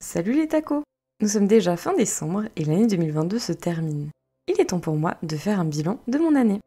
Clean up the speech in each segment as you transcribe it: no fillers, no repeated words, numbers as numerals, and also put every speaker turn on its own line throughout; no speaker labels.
Salut les tacos! Nous sommes déjà fin décembre et l'année 2022 se termine. Il est temps pour moi de faire un bilan de mon année.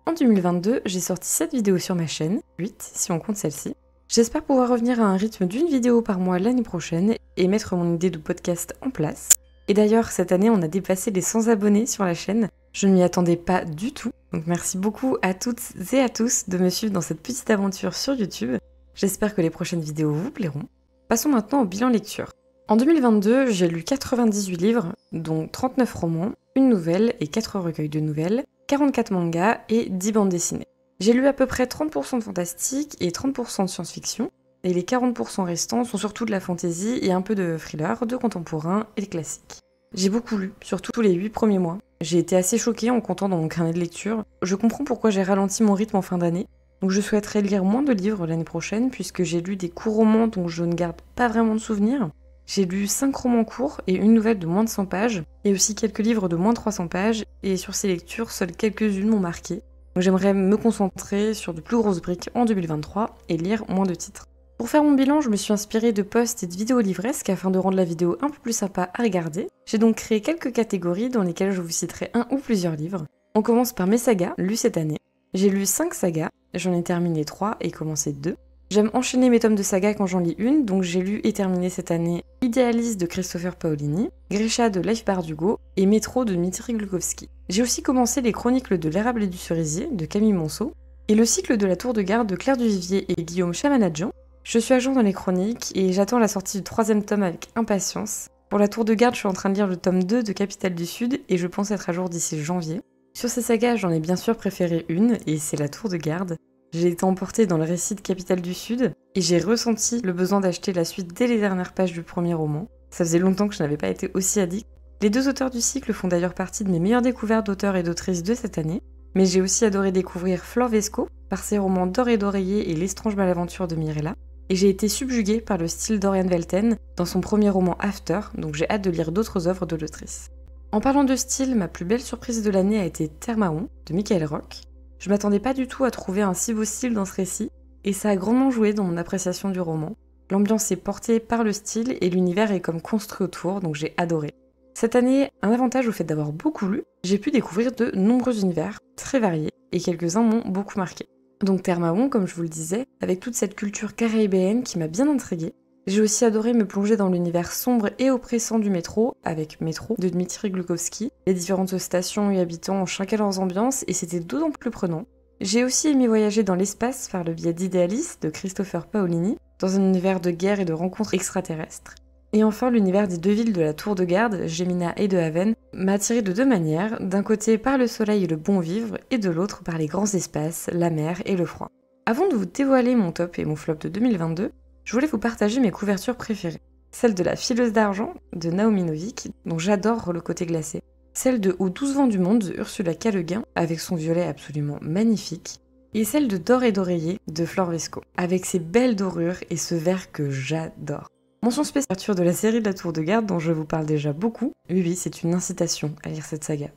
En 2022, j'ai sorti 7 vidéos sur ma chaîne, 8 si on compte celle-ci. J'espère pouvoir revenir à un rythme d'une vidéo par mois l'année prochaine et mettre mon idée de podcast en place. Et d'ailleurs, cette année, on a dépassé les 100 abonnés sur la chaîne. Je ne m'y attendais pas du tout. Donc merci beaucoup à toutes et à tous de me suivre dans cette petite aventure sur YouTube. J'espère que les prochaines vidéos vous plairont. Passons maintenant au bilan lecture. En 2022, j'ai lu 98 livres, dont 39 romans, une nouvelle et 4 recueils de nouvelles, 44 mangas et 10 bandes dessinées. J'ai lu à peu près 30% de fantastique et 30% de science-fiction, et les 40% restants sont surtout de la fantasy et un peu de thriller, de contemporain et de classique. J'ai beaucoup lu, surtout les 8 premiers mois. J'ai été assez choquée en comptant dans mon carnet de lecture. Je comprends pourquoi j'ai ralenti mon rythme en fin d'année, donc je souhaiterais lire moins de livres l'année prochaine puisque j'ai lu des courts romans dont je ne garde pas vraiment de souvenirs. J'ai lu 5 romans courts et une nouvelle de moins de 100 pages, et aussi quelques livres de moins de 300 pages, et sur ces lectures, seules quelques-unes m'ont marqué. Donc j'aimerais me concentrer sur de plus grosses briques en 2023 et lire moins de titres. Pour faire mon bilan, je me suis inspirée de posts et de vidéos livresques afin de rendre la vidéo un peu plus sympa à regarder. J'ai donc créé quelques catégories dans lesquelles je vous citerai un ou plusieurs livres. On commence par mes sagas, lus cette année. J'ai lu 5 sagas, j'en ai terminé 3 et commencé 2. J'aime enchaîner mes tomes de saga quand j'en lis une, donc j'ai lu et terminé cette année Idéaliste de Christopher Paolini, Grisha de Leif Bardugo et Métro de Dmitri Glukhovsky. J'ai aussi commencé les Chroniques de l'érable et du cerisier de Camille Monceau et le cycle de la Tour de Garde de Claire Duvivier et Guillaume Chamanadjian. Je suis à jour dans les chroniques et j'attends la sortie du 3e tome avec impatience. Pour la Tour de Garde, je suis en train de lire le tome 2 de Capitale du Sud et je pense être à jour d'ici janvier. Sur ces sagas, j'en ai bien sûr préféré une et c'est la Tour de Garde. J'ai été emportée dans le récit de Capitale du Sud et j'ai ressenti le besoin d'acheter la suite dès les dernières pages du premier roman. Ça faisait longtemps que je n'avais pas été aussi addict. Les 2 auteurs du cycle font d'ailleurs partie de mes meilleures découvertes d'auteurs et d'autrices de cette année, mais j'ai aussi adoré découvrir Flore Vesco par ses romans D'or et d'oreiller et L'estrange malaventure de Mirella, et j'ai été subjuguée par le style d'Oriane Velten dans son premier roman After, donc j'ai hâte de lire d'autres œuvres de l'autrice. En parlant de style, ma plus belle surprise de l'année a été Thermaon de Michael Rock. Je m'attendais pas du tout à trouver un si beau style dans ce récit, et ça a grandement joué dans mon appréciation du roman. L'ambiance est portée par le style et l'univers est comme construit autour, donc j'ai adoré. Cette année, un avantage au fait d'avoir beaucoup lu, j'ai pu découvrir de nombreux univers, très variés, et quelques-uns m'ont beaucoup marqué. Donc Thermaon, comme je vous le disais, avec toute cette culture caribéenne qui m'a bien intriguée. J'ai aussi adoré me plonger dans l'univers sombre et oppressant du métro, avec Métro de Dmitri Glukhovsky. Les différentes stations et habitants ont chacun leurs ambiances et c'était d'autant plus prenant. J'ai aussi aimé voyager dans l'espace par le biais d'Idéaliste de Christopher Paolini, dans un univers de guerre et de rencontres extraterrestres. Et enfin, l'univers des 2 villes de la Tour de Garde, Gemina et de Haven, m'a attiré de 2 manières, d'un côté par le soleil et le bon vivre, et de l'autre par les grands espaces, la mer et le froid. Avant de vous dévoiler mon top et mon flop de 2022, je voulais vous partager mes couvertures préférées. Celle de La fileuse d'argent de Naomi Novik, dont j'adore le côté glacé. Celle de Aux 12 vents du monde de Ursula K. Le Guin, avec son violet absolument magnifique. Et celle de D'or et d'oreiller de Flore Vesco, avec ses belles dorures et ce vert que j'adore. Mention spéciale de la série de la Tour de Garde dont je vous parle déjà beaucoup. Oui, c'est une incitation à lire cette saga.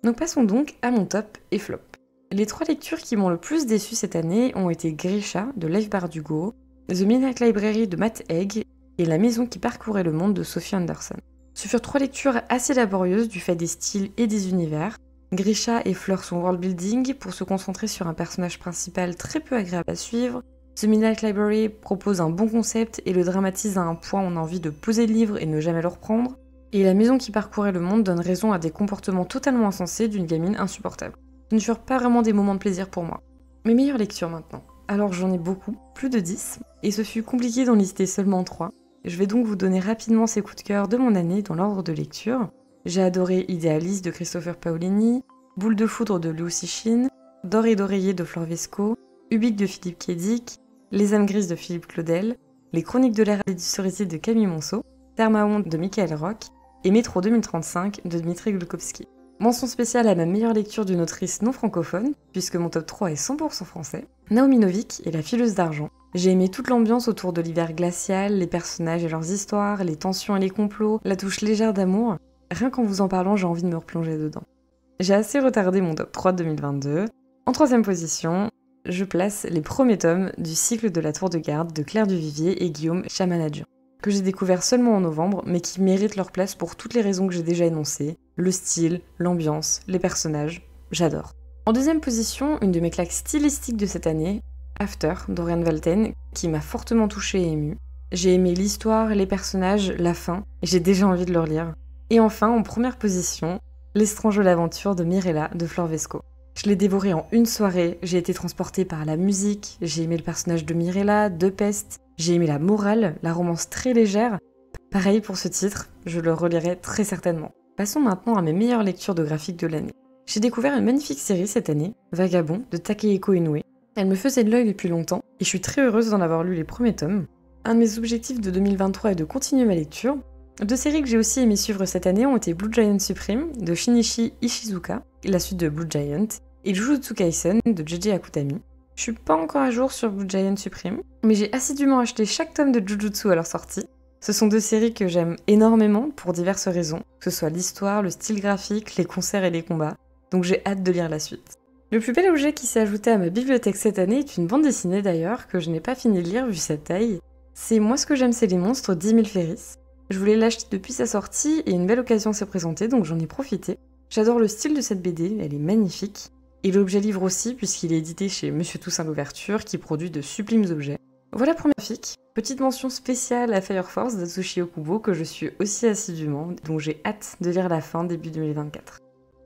Donc passons donc à mon top et flop. Les 3 lectures qui m'ont le plus déçu cette année ont été Grisha de Leif Bardugo, The Midnight Library de Matt Haig et La maison qui parcourait le monde de Sophie Anderson. Ce furent 3 lectures assez laborieuses du fait des styles et des univers. Grisha effleure son world building pour se concentrer sur un personnage principal très peu agréable à suivre. The Midnight Library propose un bon concept et le dramatise à un point où on a envie de poser le livre et ne jamais le reprendre. Et La maison qui parcourait le monde donne raison à des comportements totalement insensés d'une gamine insupportable. Ce ne furent pas vraiment des moments de plaisir pour moi. Mes meilleures lectures maintenant. Alors j'en ai beaucoup, plus de 10, et ce fut compliqué d'en lister seulement 3. Je vais donc vous donner rapidement ces coups de cœur de mon année dans l'ordre de lecture. J'ai adoré Idéaliste de Christopher Paolini, Boule de foudre de Liu Cixin, D'or et d'oreiller de Flore Vesco, Ubik de Philippe K. Dick, Les âmes grises de Philippe Claudel, Les chroniques de l'érable et du cerisier de Camille Monceau, Thermaon de Michael Rock et Métro 2035 de Dmitri Glukhovsky. Mention spéciale à ma meilleure lecture d'une autrice non francophone, puisque mon top 3 est 100% français, Naomi Novik et La fileuse d'argent. J'ai aimé toute l'ambiance autour de l'hiver glacial, les personnages et leurs histoires, les tensions et les complots, la touche légère d'amour. Rien qu'en vous en parlant, j'ai envie de me replonger dedans. j'ai assez retardé mon top 3 de 2022. En troisième position, je place les premiers tomes du cycle de la Tour de Garde de Claire Duvivier et Guillaume Chamanadjian, que j'ai découvert seulement en novembre, mais qui méritent leur place pour toutes les raisons que j'ai déjà énoncées. Le style, l'ambiance, les personnages, j'adore. En deuxième position, une de mes claques stylistiques de cette année, After, d'Oriane Valten, qui m'a fortement touchée et émue. J'ai aimé l'histoire, les personnages, la fin, et j'ai déjà envie de le relire. Et enfin, en première position, L'Estrange de l'aventure de Mirella de Flor Vesco. Je l'ai dévoré en une soirée, j'ai été transportée par la musique, j'ai aimé le personnage de Mirella, de Peste, j'ai aimé la morale, la romance très légère. Pareil pour ce titre, je le relirai très certainement. Passons maintenant à mes meilleures lectures de graphiques de l'année. J'ai découvert une magnifique série cette année, Vagabond, de Takehiko Inoue. Elle me faisait de l'œil depuis longtemps, et je suis très heureuse d'en avoir lu les premiers tomes. Un de mes objectifs de 2023 est de continuer ma lecture. Deux séries que j'ai aussi aimé suivre cette année ont été Blue Giant Supreme de Shinichi Ishizuka, la suite de Blue Giant, et Jujutsu Kaisen de JJ Akutami. Je suis pas encore à jour sur Blue Giant Supreme, mais j'ai assidûment acheté chaque tome de Jujutsu à leur sortie. Ce sont deux séries que j'aime énormément pour diverses raisons, que ce soit l'histoire, le style graphique, les concerts et les combats, donc j'ai hâte de lire la suite. Le plus bel objet qui s'est ajouté à ma bibliothèque cette année est une bande dessinée d'ailleurs, que je n'ai pas fini de lire vu sa taille. C'est Moi ce que j'aime c'est les monstres d'10 000 Ferris. Je voulais l'acheter depuis sa sortie et une belle occasion s'est présentée donc j'en ai profité. J'adore le style de cette BD, elle est magnifique. Et l'objet livre aussi puisqu'il est édité chez Monsieur Toussaint l'Ouverture qui produit de sublimes objets. Voilà pour ma fic. Petite mention spéciale à Fire Force d'Atsushi Okubo que je suis aussi assidûment, donc j'ai hâte de lire la fin début 2024.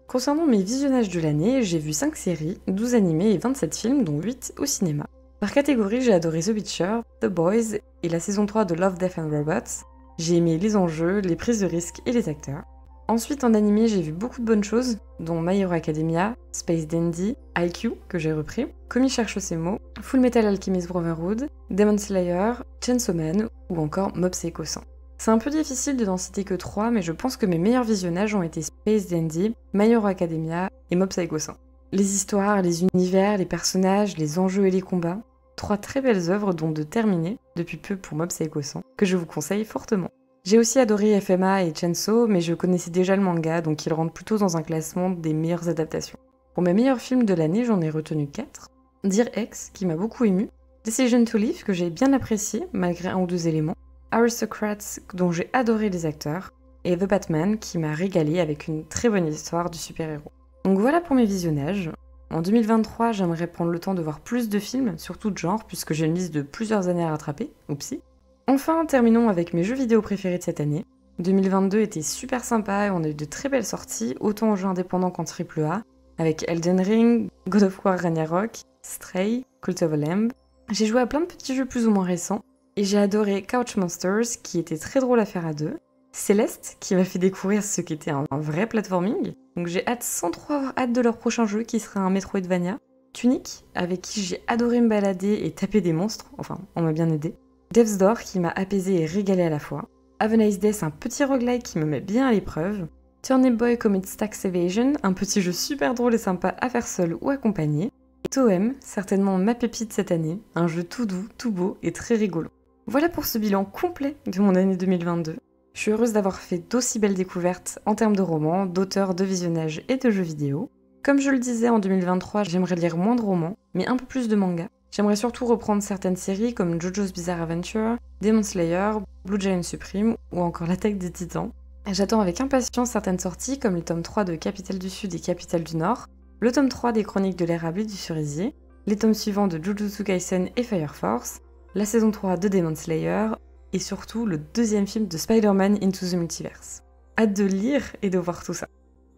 Concernant mes visionnages de l'année, j'ai vu 5 séries, 12 animés et 27 films dont 8 au cinéma. Par catégorie, j'ai adoré The Witcher, The Boys et la saison 3 de Love, Death and Robots. J'ai aimé les enjeux, les prises de risques et les acteurs. Ensuite, en animé, j'ai vu beaucoup de bonnes choses, dont My Hero Academia, Space Dandy, IQ, que j'ai repris, Komi cherche ses mots, Full Metal Alchemist Brotherhood, Demon Slayer, Chainsaw Man ou encore Mob Psycho 100. C'est un peu difficile de n'en citer que 3, mais je pense que mes meilleurs visionnages ont été Space Dandy, My Hero Academia et Mob Psycho 100. Les histoires, les univers, les personnages, les enjeux et les combats, 3 très belles œuvres dont de terminer, depuis peu pour Mob Psycho 100, que je vous conseille fortement. J'ai aussi adoré FMA et Chainsaw, mais je connaissais déjà le manga, donc ils rentrent plutôt dans un classement des meilleures adaptations. Pour mes meilleurs films de l'année, j'en ai retenu 4. Dear Ex, qui m'a beaucoup ému, Decision to Live, que j'ai bien apprécié, malgré un ou deux éléments, Aristocrats, dont j'ai adoré les acteurs, et The Batman, qui m'a régalé avec une très bonne histoire du super-héros. Donc voilà pour mes visionnages. En 2023, j'aimerais prendre le temps de voir plus de films, surtout de genre, puisque j'ai une liste de plusieurs années à rattraper, oupsie. Enfin, terminons avec mes jeux vidéo préférés de cette année. 2022 était super sympa et on a eu de très belles sorties, autant en jeux indépendants qu'en AAA, avec Elden Ring, God of War Ragnarok, Stray, Cult of the Lamb. J'ai joué à plein de petits jeux plus ou moins récents, et j'ai adoré Couch Monsters, qui était très drôle à faire à deux, Céleste, qui m'a fait découvrir ce qu'était un vrai platforming, donc j'ai hâte sans trop avoir hâte de leur prochain jeu qui sera un Metroidvania, Tunic, avec qui j'ai adoré me balader et taper des monstres, enfin on m'a bien aidé, Death's Door qui m'a apaisé et régalé à la fois, Have a Nice Day, un petit roguelike qui me met bien à l'épreuve, Turnip Boy Commit Tax Evasion, un petit jeu super drôle et sympa à faire seul ou accompagné, et Toem, certainement ma pépite cette année, un jeu tout doux, tout beau et très rigolo. Voilà pour ce bilan complet de mon année 2022. Je suis heureuse d'avoir fait d'aussi belles découvertes en termes de romans, d'auteurs, de visionnages et de jeux vidéo. Comme je le disais, en 2023, j'aimerais lire moins de romans, mais un peu plus de mangas. J'aimerais surtout reprendre certaines séries comme JoJo's Bizarre Adventure, Demon Slayer, Blue Giant Supreme ou encore L'Attaque des Titans. J'attends avec impatience certaines sorties comme le tome 3 de Capitale du Sud et Capitale du Nord, le tome 3 des Chroniques de l'érable et du cerisier, les tomes suivants de Jujutsu Kaisen et Fire Force, la saison 3 de Demon Slayer, et surtout le deuxième film de Spider-Man Into the Multiverse. Hâte de lire et de voir tout ça.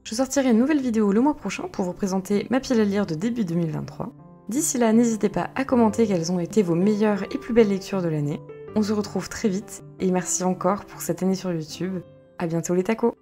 Je sortirai une nouvelle vidéo le mois prochain pour vous présenter ma pile à lire de début 2023. D'ici là, n'hésitez pas à commenter quelles ont été vos meilleures et plus belles lectures de l'année. On se retrouve très vite, et merci encore pour cette année sur YouTube. À bientôt les tacos!